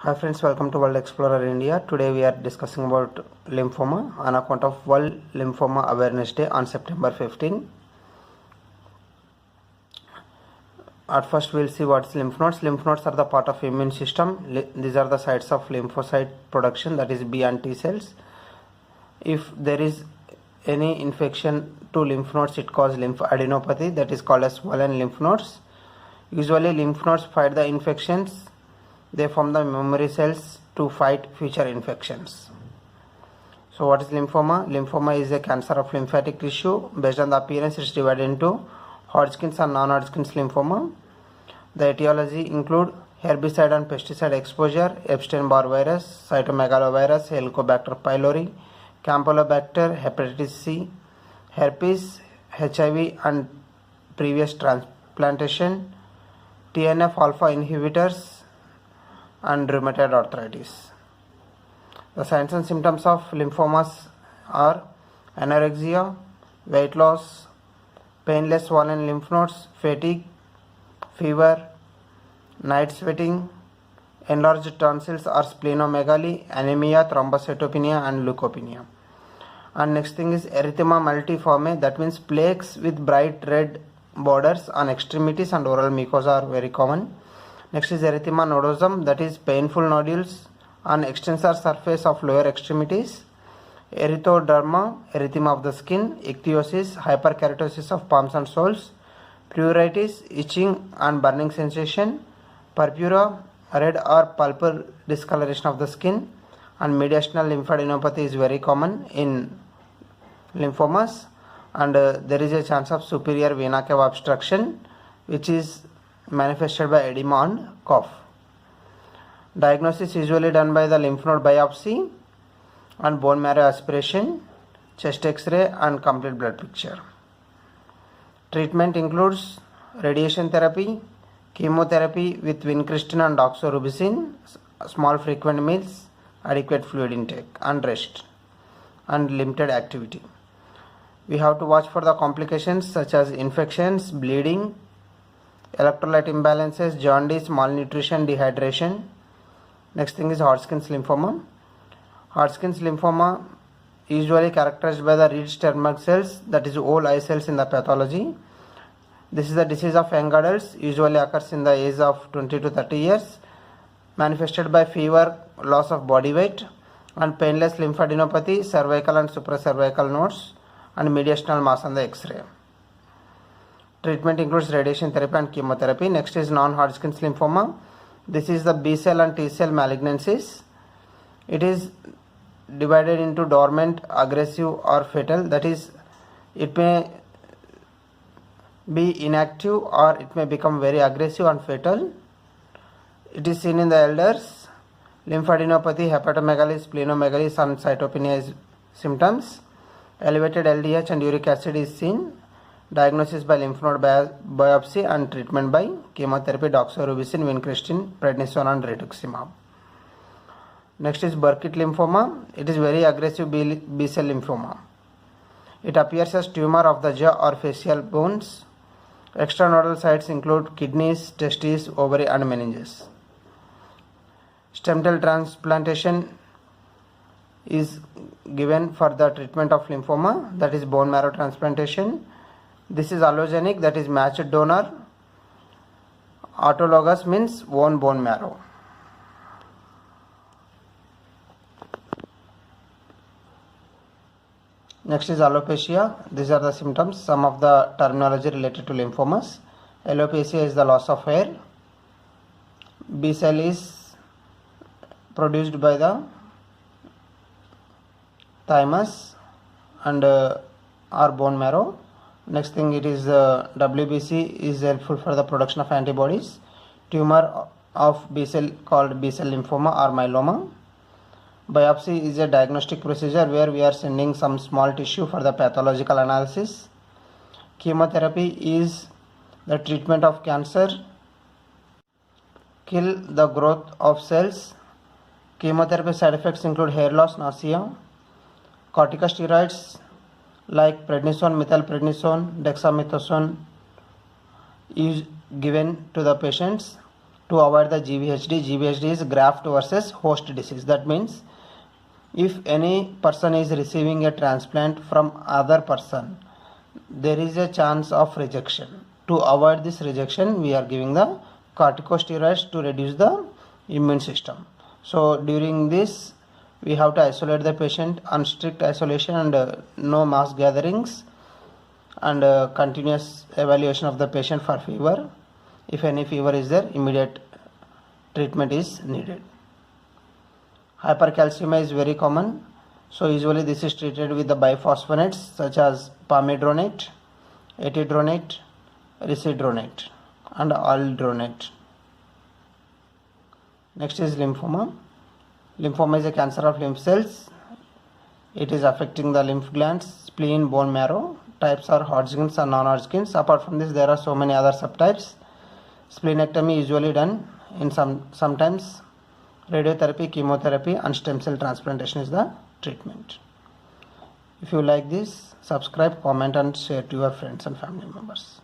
Hi friends, welcome to World Explorer India. Today we are discussing about lymphoma on account of World Lymphoma Awareness Day on September 15. At first we'll see what's lymph nodes. Lymph nodes are the part of immune system. These are the sites of lymphocyte production, that is B and T cells. If there is any infection to lymph nodes, it causes lymphadenopathy, that is called as swollen lymph nodes. Usually lymph nodes fight the infections. They form the memory cells to fight future infections. So what is lymphoma? Lymphoma is a cancer of lymphatic tissue. Based on the appearance, it's divided into Hodgkin's and non-Hodgkin's lymphoma. The etiology include herbicide and pesticide exposure, Epstein-Barr virus, cytomegalovirus, Helicobacter pylori, Campylobacter, hepatitis C, herpes, HIV and previous transplantation, TNF-alpha inhibitors, and rheumatoid arthritis. The signs and symptoms of lymphomas are anorexia, weight loss, painless swollen lymph nodes, fatigue, fever, night sweating, enlarged tonsils or splenomegaly, anemia, thrombocytopenia and leukopenia. And next thing is erythema multiforme, that means plaques with bright red borders on extremities and oral mucosa are very common. Next is erythema nodosum, that is painful nodules on extensor surface of lower extremities. Erythroderma, erythema of the skin. Ichthyosis, hyperkeratosis of palms and soles. Pruritus, itching and burning sensation. Purpura, red or purple discoloration of the skin. And mediastinal lymphadenopathy is very common in lymphomas. And there is a chance of superior vena cava obstruction, which is manifested by edema and cough. Diagnosis usually done by the lymph node biopsy and bone marrow aspiration, chest x-ray and complete blood picture. Treatment includes radiation therapy, chemotherapy with vincristine and doxorubicin, small frequent meals, adequate fluid intake and rest and limited activity. We have to watch for the complications such as infections, bleeding, electrolyte imbalances, jaundice, malnutrition, dehydration. Next thing is Hodgkin's lymphoma. Hodgkin's lymphoma usually characterized by the red stemness cells, that is all eye cells in the pathology. This is the disease of young adults, usually occurs in the age of 20 to 30 years, manifested by fever, loss of body weight and painless lymphadenopathy, cervical and supracervical nodes and mediastinal mass on the X-ray. Treatment includes radiation therapy and chemotherapy. Next is non-Hodgkin's lymphoma. This is the B cell and T cell malignancies. It is divided into dormant, aggressive or fatal. That is, it may be inactive or it may become very aggressive and fatal. It is seen in the elders. Lymphadenopathy, hepatomegaly, splenomegaly and cytopenia is symptoms. Elevated LDH and uric acid is seen. Diagnosis by lymph node biopsy and treatment by chemotherapy, doxorubicin, vincristine, prednisone and rituximab. Next is Burkitt lymphoma. It is very aggressive B cell lymphoma. It appears as tumor of the jaw or facial bones. Extranodal sites include kidneys, testes, ovary and meninges. Stem cell transplantation is given for the treatment of lymphoma, that is bone marrow transplantation. This is allogenic, that is matched donor. Autologous means own bone marrow. Next is alopecia. These are the symptoms, some of the terminology related to lymphomas. Alopecia is the loss of hair. B cell is produced by the thymus and our bone marrow. Next thing, it is WBC is helpful for the production of antibodies. Tumor of B cell called B cell lymphoma or myeloma. Biopsy is a diagnostic procedure where we are sending some small tissue for the pathological analysis. Chemotherapy is the treatment of cancer, kill the growth of cells. Chemotherapy side effects include hair loss, nausea. Corticosteroids like prednisone, methylprednisone, dexamethasone is given to the patients. to avoid the GVHD. GVHD is graft versus host disease. That means if any person is receiving a transplant from other person, there is a chance of rejection. To avoid this rejection, we are giving the corticosteroids to reduce the immune system. So during this, we have to isolate the patient on strict isolation and no mass gatherings, and continuous evaluation of the patient for fever. If any fever is there, immediate treatment is needed. Hypercalcemia is very common. So usually this is treated with the biphosphonates such as palmidronate, etidronate, risedronate and aldronate. Next is lymphoma. Lymphoma is a cancer of lymph cells. It is affecting the lymph glands, spleen, bone marrow. Types are Hodgkin's and non-Hodgkin's. Apart from this, there are so many other subtypes. Splenectomy is usually done in sometimes. Radiotherapy, chemotherapy and stem cell transplantation is the treatment. If you like this, subscribe, comment and share to your friends and family members.